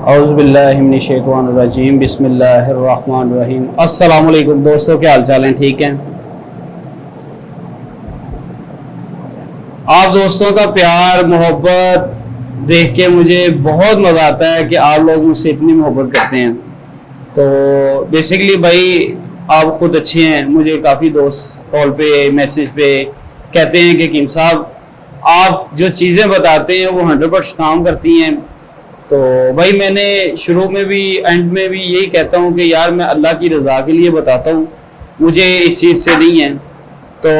اعوذ باللہ من الشیطان الرجیم، بسم اللہ الرحمن الرحیم۔ السلام علیکم دوستوں، کیا حال چال ہیں؟ ٹھیک ہیں؟ آپ دوستوں کا پیار محبت دیکھ کے مجھے بہت مزہ آتا ہے کہ آپ لوگ مجھ سے اتنی محبت کرتے ہیں۔ تو بیسیکلی بھائی آپ خود اچھے ہیں، مجھے کافی دوست کال پہ میسیج پہ کہتے ہیں کہ کیم صاحب آپ جو چیزیں بتاتے ہیں وہ 100% کام کرتی ہیں۔ تو بھائی میں نے شروع میں بھی اینڈ میں بھی یہی کہتا ہوں کہ یار میں اللہ کی رضا کے لیے بتاتا ہوں، مجھے اس چیز سے نہیں ہے۔ تو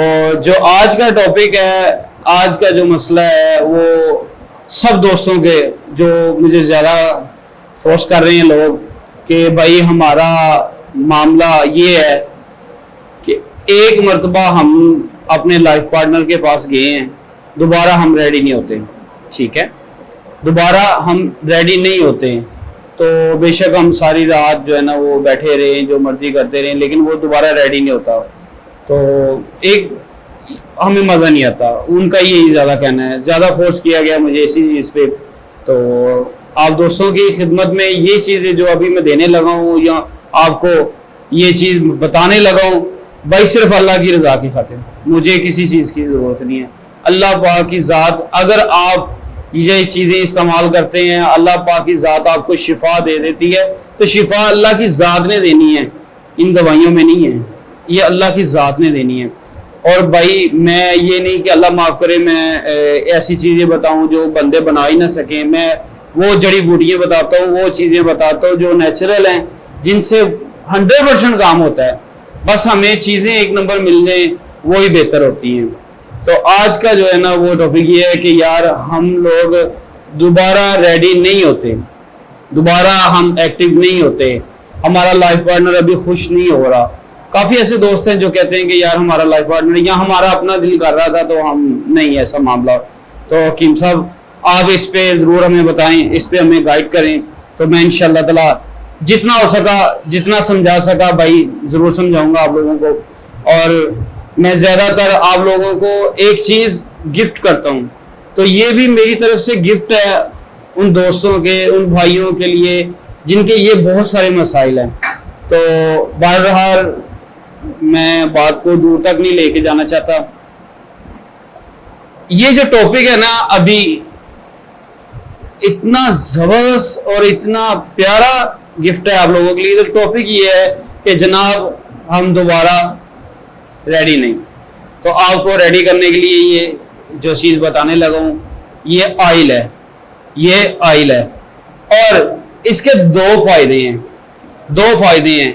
جو آج کا ٹاپک ہے، آج کا جو مسئلہ ہے، وہ سب دوستوں کے جو مجھے زیادہ فورس کر رہے ہیں لوگ کہ بھائی ہمارا معاملہ یہ ہے کہ ایک مرتبہ ہم اپنے لائف پارٹنر کے پاس گئے ہیں، دوبارہ ہم ریڈی نہیں ہوتے۔ ٹھیک ہے، دوبارہ ہم ریڈی نہیں ہوتے، تو بے شک ہم ساری رات جو ہے نا وہ بیٹھے رہیں، جو مرضی کرتے رہیں، لیکن وہ دوبارہ ریڈی نہیں ہوتا، تو ایک ہمیں مزہ نہیں آتا۔ ان کا یہی زیادہ کہنا ہے، زیادہ فورس کیا گیا مجھے اسی چیز پہ۔ تو آپ دوستوں کی خدمت میں یہ چیزیں جو ابھی میں دینے لگا ہوں یا آپ کو یہ چیز بتانے لگا ہوں، بھائی صرف اللہ کی رضا کی خاطر، مجھے کسی چیز کی ضرورت نہیں ہے۔ اللہ پاک کی ذات، اگر آپ یہ چیزیں استعمال کرتے ہیں، اللہ پاک کی ذات آپ کو شفا دے دیتی ہے، تو شفا اللہ کی ذات نے دینی ہے، ان دوائیوں میں نہیں ہے، یہ اللہ کی ذات نے دینی ہے۔ اور بھائی میں یہ نہیں کہ اللہ معاف کرے میں ایسی چیزیں بتاؤں جو بندے بنا ہی نہ سکیں، میں وہ جڑی بوٹیاں بتاتا ہوں، وہ چیزیں بتاتا ہوں جو نیچرل ہیں، جن سے 100% کام ہوتا ہے، بس ہمیں چیزیں ایک نمبر مل جائیں وہی بہتر ہوتی ہیں۔ تو آج کا جو ہے نا وہ ٹاپک یہ ہے کہ یار ہم لوگ دوبارہ ریڈی نہیں ہوتے، دوبارہ ہم ایکٹیو نہیں ہوتے، ہمارا لائف پارٹنر ابھی خوش نہیں ہو رہا۔ کافی ایسے دوست ہیں جو کہتے ہیں کہ یار ہمارا لائف پارٹنر یا ہمارا اپنا دل کر رہا تھا، تو ہم نہیں ایسا معاملہ۔ تو حکیم صاحب آپ اس پہ ضرور ہمیں بتائیں، اس پہ ہمیں گائیڈ کریں، تو میں انشاءاللہ تعالی جتنا ہو سکا، جتنا سمجھا سکا بھائی ضرور سمجھاؤں گا آپ لوگوں کو۔ اور میں زیادہ تر آپ لوگوں کو ایک چیز گفٹ کرتا ہوں، تو یہ بھی میری طرف سے گفٹ ہے ان دوستوں کے، ان بھائیوں کے لیے جن کے یہ بہت سارے مسائل ہیں۔ تو بہرحال میں بات کو دور تک نہیں لے کے جانا چاہتا۔ یہ جو ٹاپک ہے نا ابھی اتنا زبردست اور اتنا پیارا گفٹ ہے آپ لوگوں کے لیے۔ تو ٹاپک یہ ہے کہ جناب ہم دوبارہ ریڈی نہیں، تو آپ کو ریڈی کرنے کے لیے یہ جو چیز بتانے لگا ہوں، یہ آئل ہے، یہ آئل ہے، اور اس کے دو فائدے ہیں۔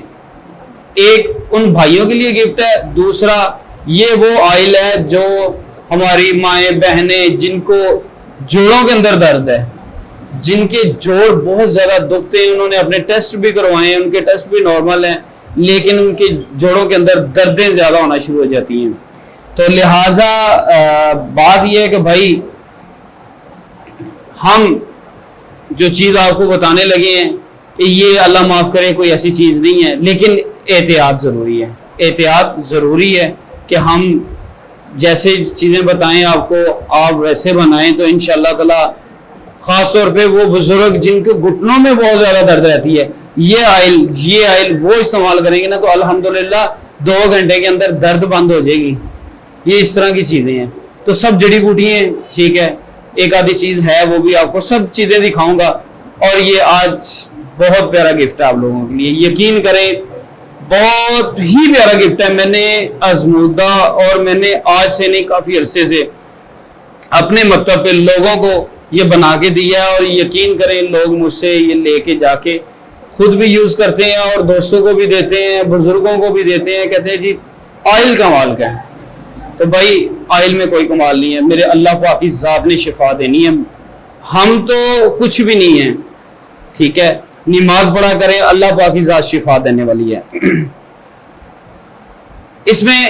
ایک ان بھائیوں کے لیے گفٹ ہے، دوسرا یہ وہ آئل ہے جو ہماری مائیں بہنیں جن کو جوڑوں کے اندر درد ہے، جن کے جوڑ بہت زیادہ دکھتے ہیں، انہوں نے اپنے ٹیسٹ بھی کروائے ہیں، ان کے ٹیسٹ بھی نارمل ہیں، لیکن ان کے جوڑوں کے اندر دردیں زیادہ ہونا شروع ہو جاتی ہیں۔ تو لہٰذا بات یہ ہے کہ بھائی ہم جو چیز آپ کو بتانے لگے ہیں یہ اللہ معاف کرے کوئی ایسی چیز نہیں ہے، لیکن احتیاط ضروری ہے کہ ہم جیسے چیزیں بتائیں آپ کو آپ ویسے بنائیں، تو انشاءاللہ تعالی خاص طور پہ وہ بزرگ جن کے گھٹنوں میں بہت زیادہ درد رہتی ہے، یہ آئل وہ استعمال کریں گے نا تو الحمدللہ 2 گھنٹے کے اندر درد بند ہو جائے گی۔ یہ اس طرح کی چیزیں ہیں، تو سب جڑی بوٹی ہیں، ٹھیک ہے، ایک آدھی چیز ہے وہ بھی آپ کو سب چیزیں دکھاؤں گا۔ اور یہ آج بہت پیارا گفٹ ہے آپ لوگوں کے لیے، یقین کریں بہت ہی پیارا گفٹ ہے۔ میں نے آزمودہ اور میں نے آج سے نہیں کافی عرصے سے اپنے مکتب پہ لوگوں کو یہ بنا کے دیا ہے، اور یقین کریں لوگ مجھ سے یہ لے کے جا کے خود بھی یوز کرتے ہیں اور دوستوں کو بھی دیتے ہیں، بزرگوں کو بھی دیتے ہیں، کہتے ہیں جی آئل کمال کا ہے۔ تو بھائی آئل میں کوئی کمال نہیں ہے، میرے اللہ پاک کی ذات نے شفا دینی ہے، ہم تو کچھ بھی نہیں ہیں، ٹھیک ہے، نماز پڑھا کریں، اللہ پاک کی ذات شفا دینے والی ہے۔ اس میں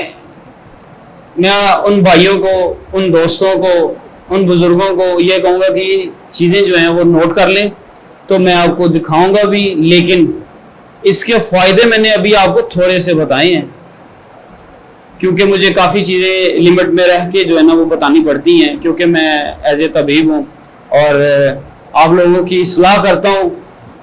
میں ان بھائیوں کو، ان دوستوں کو، ان بزرگوں کو یہ کہوں گا کہ یہ چیزیں جو ہیں وہ نوٹ کر لیں، تو میں آپ کو دکھاؤں گا بھی، لیکن اس کے فائدے میں نے ابھی آپ کو تھوڑے سے بتائے ہیں، کیونکہ مجھے کافی چیزیں لمٹ میں رہ کے جو ہے نا وہ بتانی پڑتی ہیں، کیونکہ میں ایز اے طبیب ہوں اور آپ لوگوں کی اصلاح کرتا ہوں،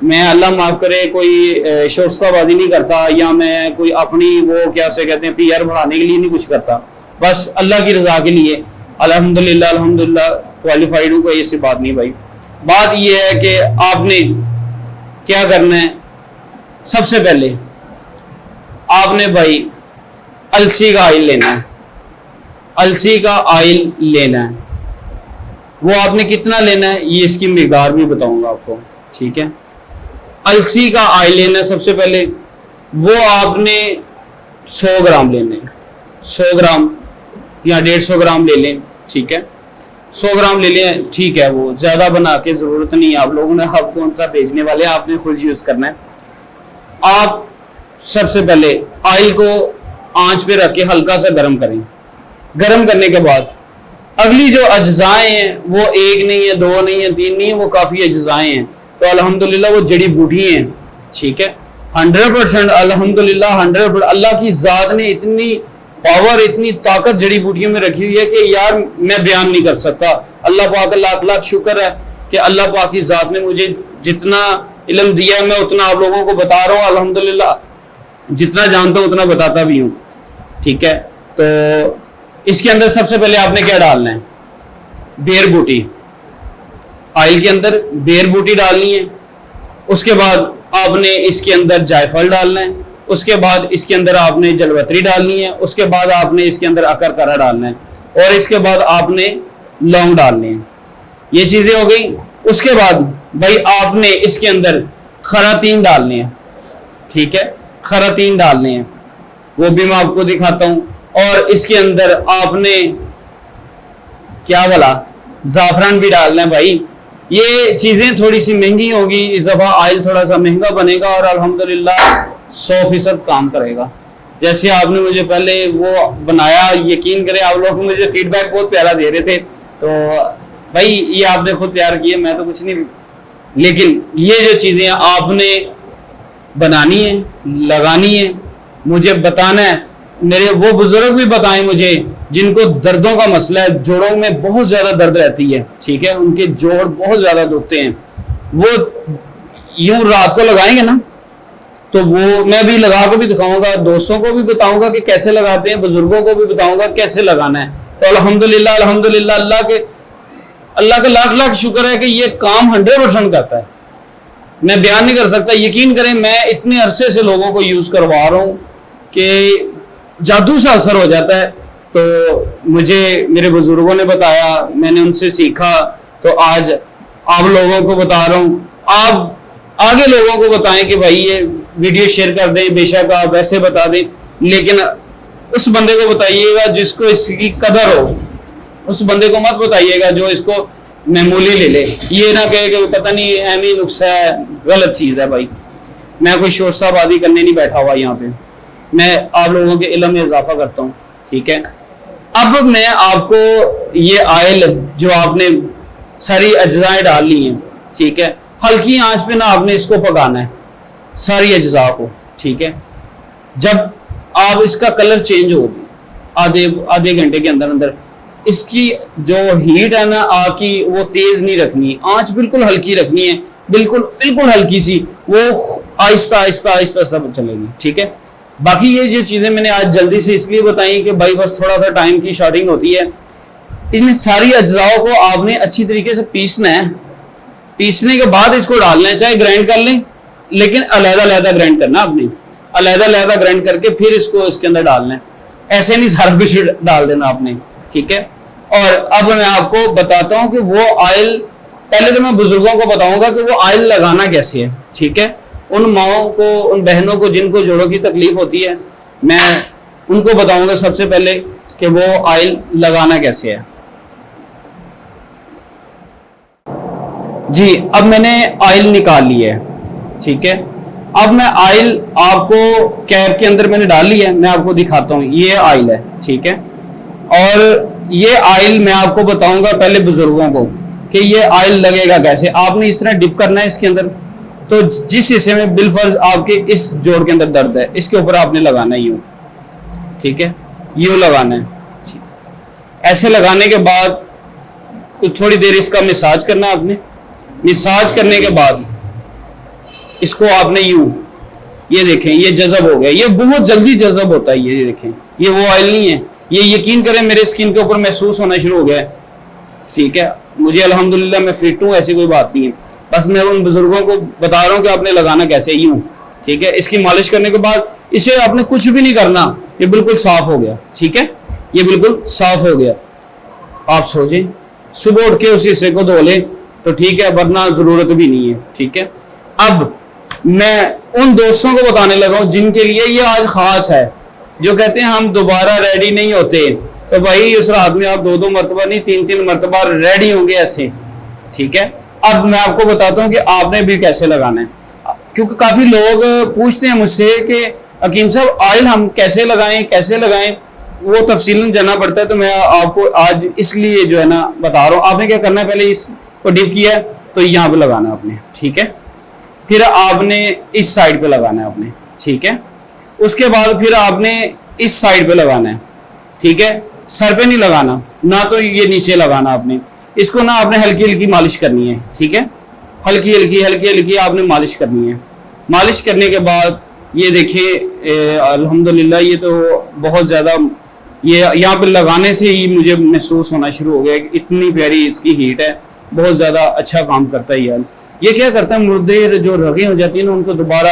میں اللہ معاف کرے کوئی شائستہ بازی نہیں کرتا، یا میں کوئی اپنی وہ کیا سے کہتے ہیں PR بڑھانے کے لیے نہیں کچھ کرتا، بس اللہ کی رضا کے لیے الحمدللہ کوالیفائڈ ہوں، کوئی ایسی بات نہیں بھائی۔ بات یہ ہے کہ آپ نے کیا کرنا ہے، سب سے پہلے آپ نے بھائی السی کا آئل لینا ہے، السی کا آئل لینا ہے۔ وہ آپ نے کتنا لینا ہے یہ اس کی مقدار بھی بتاؤں گا آپ کو، ٹھیک ہے۔ السی کا آئل لینا ہے سب سے پہلے، وہ آپ نے 100 گرام لینے ہیں، 100 گرام یا 150 گرام لے لیں، ٹھیک ہے۔ 100 گرام لے لیں، ٹھیک ہے، وہ زیادہ بنا کے ضرورت نہیں ہے آپ لوگوں نے، آپ کون سا بیچنے والے آپ نے خود یوز کرنا ہے۔ آپ سب سے پہلے آئل کو آنچ پہ رکھ کے ہلکا سا گرم کریں، گرم کرنے کے بعد اگلی جو اجزاء ہیں وہ 1 نہیں ہے، 2 نہیں ہے، 3 نہیں ہے، وہ کافی اجزاء ہیں، تو الحمدللہ وہ جڑی بوٹی ہیں، ٹھیک ہے۔ 100% الحمدللہ 100% اللہ کی ذات نے اتنی پاور، اتنی طاقت جڑی بوٹیوں میں رکھی ہوئی ہے کہ یار میں بیان نہیں کر سکتا۔ اللہ پاک کا لاکھ لاکھ شکر ہے کہ اللہ پاک کی ذات نے مجھے جتنا علم دیا ہے میں اتنا آپ لوگوں کو بتا رہا ہوں، الحمدللہ جتنا جانتا ہوں اتنا بتاتا بھی ہوں، ٹھیک ہے۔ تو اس کے اندر سب سے پہلے آپ نے کیا ڈالنا ہے، بیر بوٹی، آئل کے اندر بیر بوٹی ڈالنی ہے۔ اس کے بعد آپ نے اس کے اندر جائفل ڈالنا ہے، اس کے بعد اس کے اندر آپ نے جلوتری ڈالنی ہے، اس کے بعد آپ نے اس کے اندر اکر کرا ڈالنا ہے، اور اس کے بعد آپ نے لونگ ڈالنے ہیں۔ یہ چیزیں ہو گئی۔ اس کے بعد بھائی آپ نے اس کے اندر خراتین ڈالنے ہیں، ٹھیک ہے، خراتین ڈالنے ہیں، وہ بھی میں آپ کو دکھاتا ہوں۔ اور اس کے اندر آپ نے کیا بولا، زعفران بھی ڈالنا ہے بھائی۔ یہ چیزیں تھوڑی سی مہنگی ہوگی اس دفعہ، آئل تھوڑا سا مہنگا بنے گا اور الحمدللہ 100% کام کرے گا۔ جیسے آپ نے مجھے پہلے وہ بنایا، یقین کریں آپ لوگ مجھے فیڈ بیک بہت پیارا دے رہے تھے، تو بھائی یہ آپ نے خود تیار کیے، میں تو کچھ نہیں، لیکن یہ جو چیزیں آپ نے بنانی ہے، لگانی ہے، مجھے بتانا ہے۔ میرے وہ بزرگ بھی بتائیں مجھے جن کو دردوں کا مسئلہ ہے، جوڑوں میں بہت زیادہ درد رہتی ہے، ٹھیک ہے، ان کے جوڑ بہت زیادہ دکھتے ہیں، وہ یوں رات کو لگائیں گے نا تو وہ میں بھی لگا کے بھی دکھاؤں گا، دوستوں کو بھی بتاؤں گا کہ کیسے لگاتے ہیں، بزرگوں کو بھی بتاؤں گا کیسے لگانا ہے۔ تو الحمدللہ اللہ کا لاکھ لاکھ شکر ہے کہ یہ کام 100% کرتا ہے۔ میں بیان نہیں کر سکتا، یقین کریں میں اتنے عرصے سے لوگوں کو یوز کروا رہا ہوں کہ جادو سا اثر ہو جاتا ہے۔ تو مجھے میرے بزرگوں نے بتایا، میں نے ان سے سیکھا، تو آج آپ لوگوں کو بتا رہا ہوں۔ آپ آگے لوگوں کو بتائیں کہ بھائی یہ ویڈیو شیئر کر دیں، بے شک آپ ویسے بتا دیں، لیکن اس بندے کو بتائیے گا جس کو اس کی قدر ہو، اس بندے کو مت بتائیے گا جو اس کو معمولی لے لے، یہ نہ کہے کہ پتہ نہیں اہمی نقصہ ہے، غلط چیز ہے بھائی۔ میں کوئی شورشہ بازی کرنے نہیں بیٹھا ہوا یہاں پہ، میں آپ لوگوں کے علم میں اضافہ کرتا ہوں، ٹھیک ہے۔ اب میں آپ کو یہ آئل جو آپ نے ساری اجزاء ڈال لی ہیں، ٹھیک ہے، ہلکی آنچ پہ نہ آپ نے اس کو پکانا ہے ساری اجزاء کو، ٹھیک ہے۔ جب آپ اس کا کلر چینج ہو جائے آدھے گھنٹے کے اندر اس کی جو ہیٹ ہے نا آگ کی وہ تیز نہیں رکھنی، آنچ بالکل ہلکی رکھنی ہے، بالکل ہلکی سی، وہ آہستہ آہستہ سب چلے گی، ٹھیک ہے۔ باقی یہ جو چیزیں میں نے آج جلدی سے اس لیے بتائیں کہ بھائی بس تھوڑا سا ٹائم کی شارٹنگ ہوتی ہے۔ ان ساری اجزاء کو آپ نے اچھی طریقے سے پیسنا ہے، پیسنے کے بعد اس کو ڈالنا ہے، چاہے گرائنڈ کر لیں لیکن علیحدہ گرائنڈ کرنا، آپ نے علیحدہ گرائنڈ کر کے پھر اس کو اس کے اندر ڈالنا ہے، ایسے نہیں سارا کچھ ڈال دینا آپ نے، ٹھیک ہے۔ اور اب میں آپ کو بتاتا ہوں کہ وہ آئل، پہلے تو میں بزرگوں کو بتاؤں گا کہ وہ آئل لگانا کیسے ہے، ٹھیک ہے۔ ان ماؤں کو، ان بہنوں کو جن کو جوڑوں کی تکلیف ہوتی ہے، میں ان کو بتاؤں گا سب سے پہلے کہ وہ آئل لگانا کیسے ہے۔ جی اب میں نے آئل نکال لی ہے، ٹھیک ہے۔ اب میں آئل آپ کو کیپ کے اندر میں نے ڈال لی ہے، میں آپ کو دکھاتا ہوں، یہ آئل ہے، ٹھیک ہے۔ اور یہ آئل میں آپ کو بتاؤں گا پہلے بزرگوں کو کہ یہ آئل لگے گا کیسے۔ آپ نے اس طرح ڈپ کرنا ہے اس کے اندر، تو جس حصے میں بالفرض آپ کے اس جوڑ کے اندر درد ہے اس کے اوپر آپ نے لگانا ہے یوں، ٹھیک ہے، یوں لگانا ہے۔ ایسے لگانے کے بعد کچھ تھوڑی دیر اس کا مساج کرنا ہے آپ نے۔ مساج کرنے کے بعد اس کو آپ نے یوں یہ دیکھیں یہ جذب ہو گیا, یہ بہت جلدی جذب ہوتا ہے, یہ دیکھیں یہ وہ آئل نہیں ہے, یہ یقین کریں میرے اسکن کے اوپر محسوس ہونا شروع ہو گیا ہے. ٹھیک ہے, مجھے الحمدللہ میں فٹ ہوں, ایسی کوئی بات نہیں ہے, بس میں ان بزرگوں کو بتا رہا ہوں کہ آپ نے لگانا کیسے یوں. ٹھیک ہے, اس کی مالش کرنے کے بعد اسے آپ نے کچھ بھی نہیں کرنا, یہ بالکل صاف ہو گیا. ٹھیک ہے, یہ بالکل صاف ہو گیا. آپ سو جائیں, صبح اٹھ کے اس حصے کو دھو لیں تو ٹھیک ہے, ورنہ ضرورت بھی نہیں ہے. ٹھیک ہے, اب میں ان دوستوں کو بتانے لگا ہوں جن کے لیے یہ آج خاص ہے, جو کہتے ہیں ہم دوبارہ ریڈی نہیں ہوتے, تو بھائی اس رات میں آپ 2 مرتبہ نہیں 3 مرتبہ ریڈی ہوں گے ایسے. ٹھیک ہے, اب میں آپ کو بتاتا ہوں کہ آپ نے بھی کیسے لگانا ہے, کیونکہ کافی لوگ پوچھتے ہیں مجھ سے کہ حکیم صاحب آئل ہم کیسے لگائیں, وہ تفصیلاً جاننا پڑتا ہے, تو میں آپ کو آج اس لیے جو ہے نا بتا رہا ہوں. آپ نے کیا کرنا ہے, پہلے اس کو ڈپ کیا ہے تو یہاں پہ لگانا ہے آپ نے. ٹھیک ہے, پھر آپ نے اس سائڈ پہ لگانا ہے آپ نے. ٹھیک ہے, اس کے بعد پھر آپ نے اس سائڈ پہ لگانا ہے. ٹھیک ہے, سر پہ نہیں لگانا, نہ تو یہ نیچے لگانا آپ نے. اس کو نا آپ نے ہلکی ہلکی مالش کرنی ہے. ٹھیک ہے, ہلکی ہلکی آپ نے مالش کرنی ہے. مالش کرنے کے بعد یہ دیکھیں الحمدللہ یہ تو بہت زیادہ, یہ یہاں پہ لگانے سے ہی مجھے محسوس ہونا شروع ہو گیا کہ اتنی پیاری اس کی ہیٹ ہے, بہت زیادہ اچھا کام کرتا ہے. یہ کیا کرتا ہے, مردے جو رگیں ہو جاتی ہیں نا ان کو دوبارہ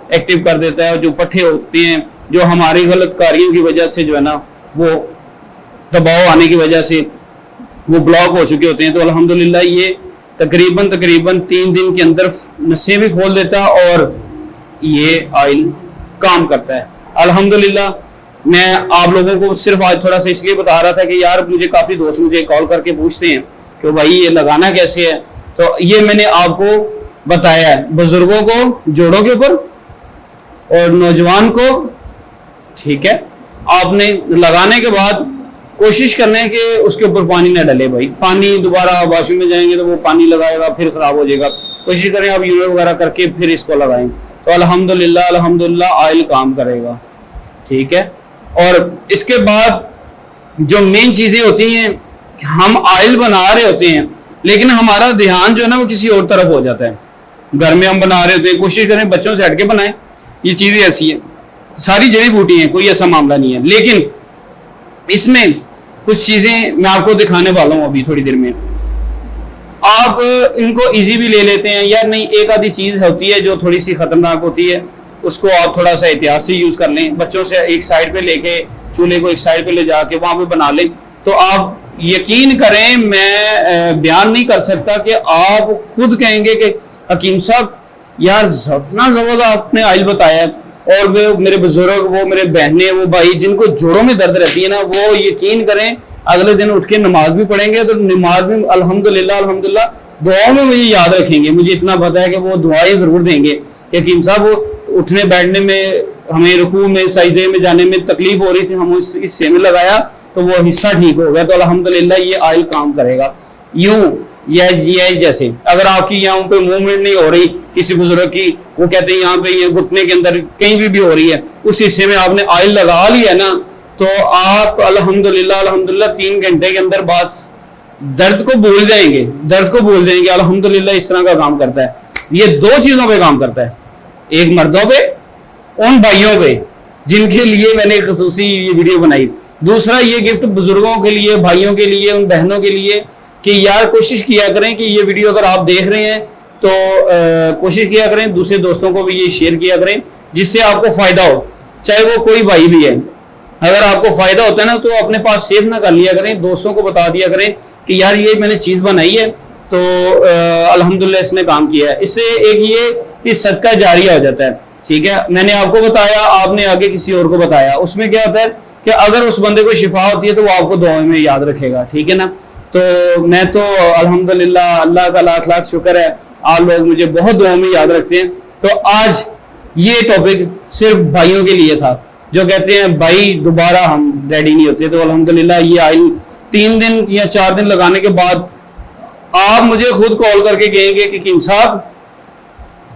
ایکٹیو کر دیتا ہے. جو پٹھے ہوتے ہیں جو ہماری غلط کاریوں کی وجہ سے جو ہے نا وہ دباؤ آنے کی وجہ سے وہ بلاک ہو چکے ہوتے ہیں, تو الحمدللہ یہ تقریباً 3 دن کے اندر نسیں بھی کھول دیتا ہے اور یہ آئل کام کرتا ہے الحمدللہ. میں آپ لوگوں کو صرف آج تھوڑا سا اس لیے بتا رہا تھا کہ یار مجھے کافی دوست مجھے کال کر کے پوچھتے ہیں کہ بھائی یہ لگانا کیسے ہے, تو یہ میں نے آپ کو بتایا ہے. بزرگوں کو جوڑوں کے اوپر اور نوجوان کو. ٹھیک ہے, آپ نے لگانے کے بعد کوشش کرنا ہے کہ اس کے اوپر پانی نہ ڈلے. بھائی پانی دوبارہ واش روم میں جائیں گے تو وہ پانی لگائے گا پھر خراب ہو جائے گا. کوشش کریں آپ یورو وغیرہ کر کے پھر اس کو لگائیں, تو الحمدللہ آئل کام کرے گا. ٹھیک ہے, اور اس کے بعد جو مین چیزیں ہوتی ہیں, ہم آئل بنا رہے ہوتے ہیں لیکن ہمارا دھیان جو ہے نا وہ کسی اور طرف ہو جاتا ہے. گھر میں ہم بنا رہے ہوتے ہیں, کوشش کریں بچوں سے ہٹ کے بنائیں. یہ چیزیں ایسی ہیں, ساری جڑی بوٹی ہیں, کوئی ایسا معاملہ نہیں ہے, لیکن اس میں کچھ چیزیں میں آپ کو دکھانے والا ہوں ابھی تھوڑی دیر میں. آپ ان کو ایزی بھی لے لیتے ہیں یا نہیں, ایک آدھی چیز ہوتی ہے جو تھوڑی سی خطرناک ہوتی ہے, اس کو آپ تھوڑا سا احتیاط سے یوز کر لیں. بچوں سے ایک سائڈ پہ لے کے چولہے کو ایک سائڈ پہ لے جا کے وہاں پہ بنا لیں, تو آپ یقین کریں میں بیان نہیں کر سکتا کہ آپ خود کہیں گے کہ حکیم صاحب یار اتنا زبردست آپ نے آئل بتایا ہے. اور وہ میرے بزرگ, وہ میرے بہنیں, وہ بھائی جن کو جوڑوں میں درد رہتی ہے نا, وہ یقین کریں اگلے دن اٹھ کے نماز بھی پڑھیں گے تو نماز میں الحمدللہ دعاؤں میں مجھے یاد رکھیں گے. مجھے اتنا پتا ہے کہ وہ دعائیں ضرور دیں گے کہ حکیم صاحب وہ اٹھنے بیٹھنے میں ہمیں رکوع میں سجدے میں جانے میں تکلیف ہو رہی تھی, ہم اس حصے میں لگایا تو وہ حصہ ٹھیک ہو گیا. تو الحمدللہ یہ آئل کام کرے گا. یوں یہ جیسے اگر آپ کی یہاں پہ موومنٹ نہیں ہو رہی کسی بزرگ کی, وہ کہتے ہیں یہاں پہ یہ گھٹنے کے اندر کہیں بھی ہو رہی ہے, اس حصے میں آپ نے آئل لگا لیا نا, تو آپ الحمدللہ 3 گھنٹے کے اندر بس درد کو بھول جائیں گے. الحمدللہ اس طرح کا کام کرتا ہے. یہ 2 چیزوں پہ کام کرتا ہے, ایک مردوں پہ, ان بھائیوں پہ جن کے لیے میں نے خصوصی یہ ویڈیو بنائی. دوسرا یہ گفٹ بزرگوں کے لیے, بھائیوں کے لیے, ان بہنوں کے لیے کہ یار کوشش کیا کریں کہ یہ ویڈیو اگر آپ دیکھ رہے ہیں تو کوشش کیا کریں دوسرے دوستوں کو بھی یہ شیئر کیا کریں جس سے آپ کو فائدہ ہو, چاہے وہ کوئی بھائی بھی ہے. اگر آپ کو فائدہ ہوتا ہے نا تو اپنے پاس سیو نہ کر لیا کریں, دوستوں کو بتا دیا کریں کہ یار یہ میں نے چیز بنائی ہے تو الحمدللہ اس نے کام کیا ہے. اس سے ایک یہ کہ صدقہ جاریہ ہو جاتا ہے. ٹھیک ہے, میں نے آپ کو بتایا, آپ نے آگے کسی اور کو بتایا, اس میں کیا ہوتا ہے کہ اگر اس بندے کو شفا ہوتی ہے تو وہ آپ کو دعاؤں میں یاد رکھے گا. ٹھیک ہے نا, تو میں تو الحمدللہ اللہ کا لاکھ شکر ہے, آپ لوگ مجھے بہت دعاؤں میں یاد رکھتے ہیں. تو آج یہ ٹاپک صرف بھائیوں کے لیے تھا جو کہتے ہیں بھائی دوبارہ ہم ریڈی نہیں ہوتے. تو الحمدللہ یہ آئل 3 دن یا 4 دن لگانے کے بعد آپ مجھے خود کال کر کے کہیں گے کہ حکیم صاحب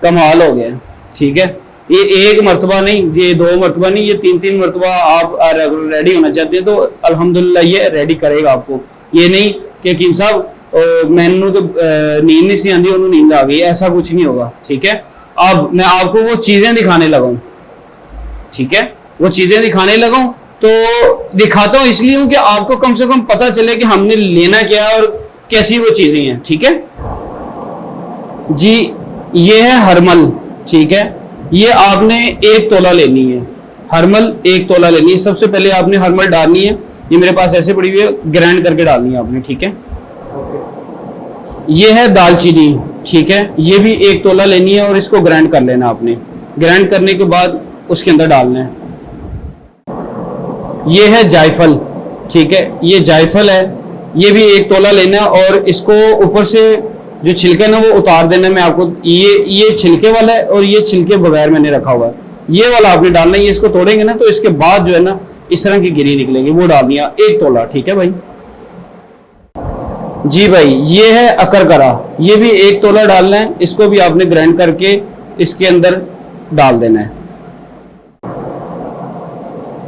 کمال ہو گیا. ٹھیک ہے, یہ 1 مرتبہ نہیں, یہ 2 مرتبہ نہیں, یہ 3 مرتبہ آپ ریڈی ہونا چاہتے ہیں تو الحمدللہ یہ ریڈی کرے گا آپ کو. یہ نہیں کہ حکیم صاحب میں نے تو نیند نہیں سی آندی, انہوں نیند آ گئی, ایسا کچھ نہیں ہوگا. ٹھیک ہے, اب میں آپ کو وہ چیزیں دکھانے لگا ہوں, ٹھیک ہے, وہ چیزیں دکھانے لگا ہوں تو دکھاتا ہوں اس لیے ہوں کہ آپ کو کم سے کم پتہ چلے کہ ہم نے لینا کیا ہے اور کیسی وہ چیزیں ہیں, ٹھیک ہے جی. یہ ہے ہرمل, ٹھیک ہے, یہ آپ نے 1 تولہ لینی ہے, ہرمل 1 تولہ لینی ہے. سب سے پہلے آپ نے ہرمل ڈالنی ہے, یہ میرے پاس ایسے پڑی ہوئی ہے, گرائنڈ کر کے ڈالنی ہے آپ نے, ٹھیک ہے. یہ ہے دال چینی, ٹھیک ہے, یہ بھی 1 تولہ لینی ہے اور اس کو گرائنڈ کر لینا آپ نے. گرائنڈ کرنے کے بعد اس کے اندر ڈالنا ہے. یہ ہے جائفل, ٹھیک ہے, یہ جائفل ہے, یہ بھی 1 تولہ لینا ہے اور اس کو اوپر سے جو چھلکے نا وہ اتار دینا ہے. میں آپ کو یہ چھلکے والا ہے اور یہ چھلکے بغیر میں نے رکھا ہوا ہے, یہ والا آپ نے ڈالنا ہے. یہ اس کو توڑیں گے نا تو اس کے بعد جو ہے نا اس طرح کی گری نکلیں گی, وہ ڈالنی ہے 1 تولہ, ٹھیک ہے بھائی. جی بھائی یہ ہے اکرکرا, یہ بھی 1 تولہ ڈالنا ہے, اس کو بھی آپ نے گرائنڈ کر کے اس کے اندر ڈال دینا ہے.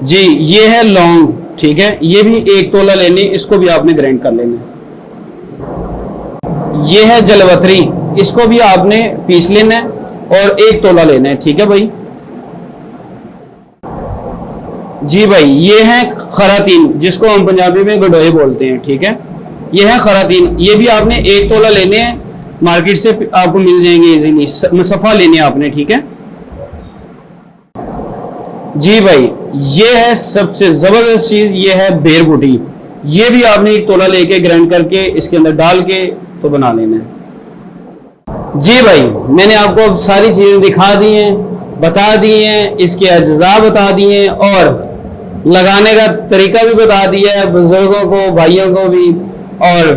جی یہ ہے لونگ, ٹھیک ہے, یہ بھی 1 تولہ لینی, اس کو بھی آپ نے گرائنڈ کر لینا ہے. یہ ہے جلوتری, اس کو بھی آپ نے پیس لینا ہے اور 1 تولہ لینا ہے, ٹھیک ہے بھائی. جی بھائی یہ ہے خراتین, جس کو ہم پنجابی میں گڈوئے بولتے ہیں, ٹھیک ہے, یہ ہے خراتین, یہ بھی آپ نے 1 تولہ لینے ہیں, مارکیٹ سے آپ کو مل جائیں گے ایزیلی. مصفہ لینے ہیں آپ نے, ٹھیک ہے. جی بھائی یہ ہے سب سے زبردست چیز, یہ ہے بیر بوٹی, یہ بھی آپ نے 1 تولہ لے کے گرائنڈ کر کے اس کے اندر ڈال کے تو بنا لینا ہے. جی بھائی میں نے آپ کو اب ساری چیزیں دکھا دی ہیں, بتا دی ہیں, اس کے اجزاء بتا دیے ہیں اور لگانے کا طریقہ بھی بتا دیا ہے بزرگوں کو, بھائیوں کو بھی. اور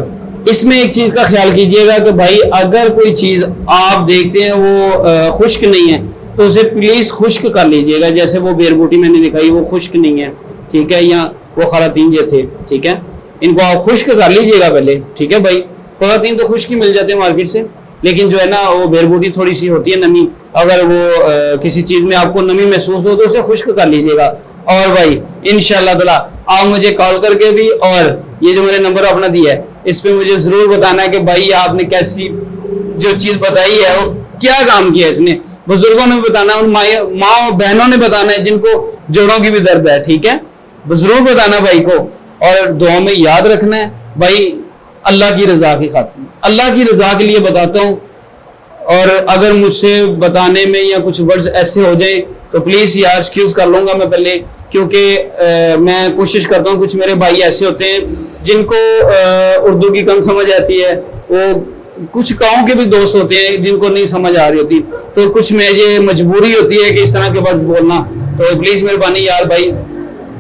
اس میں ایک چیز کا خیال کیجئے گا کہ بھائی اگر کوئی چیز آپ دیکھتے ہیں وہ خشک نہیں ہے تو اسے پلیز خشک کر لیجئے گا. جیسے وہ بیر بوٹی میں نے دکھائی وہ خشک نہیں ہے, ٹھیک ہے, یا وہ خراتین جو تھے, ٹھیک ہے, ان کو آپ خشک کر لیجئے گا پہلے, ٹھیک ہے بھائی. خراتین تو خشک ہی مل جاتے ہیں مارکیٹ سے, لیکن جو ہے نا وہ بیر بوٹی تھوڑی سی ہوتی ہے نمی, اگر وہ کسی چیز میں آپ کو نمی محسوس ہو تو اسے خشک کر لیجئے گا. اور بھائی انشاءاللہ تعالی آپ مجھے کال کر کے بھی, اور یہ جو میں نے نمبر اپنا دیا ہے اس پہ مجھے ضرور بتانا ہے کہ بھائی آپ نے کیسی جو چیز بتائی ہے وہ کیا کام کیا اس نے. بزرگوں نے بھی بتانا ہے, ان ماں بہنوں نے بتانا ہے جن کو جوڑوں کی بھی درد ہے, ٹھیک ہے, ضرور بتانا بھائی کو. اور دعا میں یاد رکھنا ہے بھائی اللہ کی رضا کی خاطر, اللہ کی رضا کے لیے بتاتا ہوں. اور اگر مجھ سے بتانے میں یا کچھ ورڈز ایسے ہو جائیں تو پلیز یار ایکسکیوز کر لوں گا میں پہلے, کیونکہ میں کوشش کرتا ہوں. کچھ میرے بھائی ایسے ہوتے ہیں جن کو اردو کی کم سمجھ آتی ہے, وہ کچھ گاؤں کے بھی دوست ہوتے ہیں جن کو نہیں سمجھ آ رہی ہوتی, تو کچھ میں یہ مجبوری ہوتی ہے کہ اس طرح کے ورڈز بولنا. تو پلیز مہربانی یار بھائی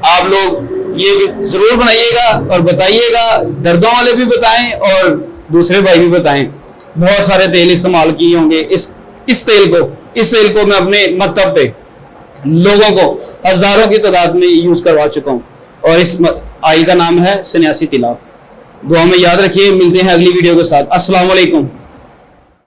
آپ لوگ یہ ضرور بنائیے گا اور بتائیے گا, دردوں والے بھی بتائیں اور دوسرے بھائی بھی بتائیں. بہت سارے تیل استعمال کیے ہوں گے, اس تیل کو میں اپنے مکتب پہ لوگوں کو ہزاروں کی تعداد میں یوز کروا چکا ہوں, اور اس آئل کا نام ہے سنیاسی طلا. دعا میں یاد رکھیے, ملتے ہیں اگلی ویڈیو کے ساتھ. السلام علیکم.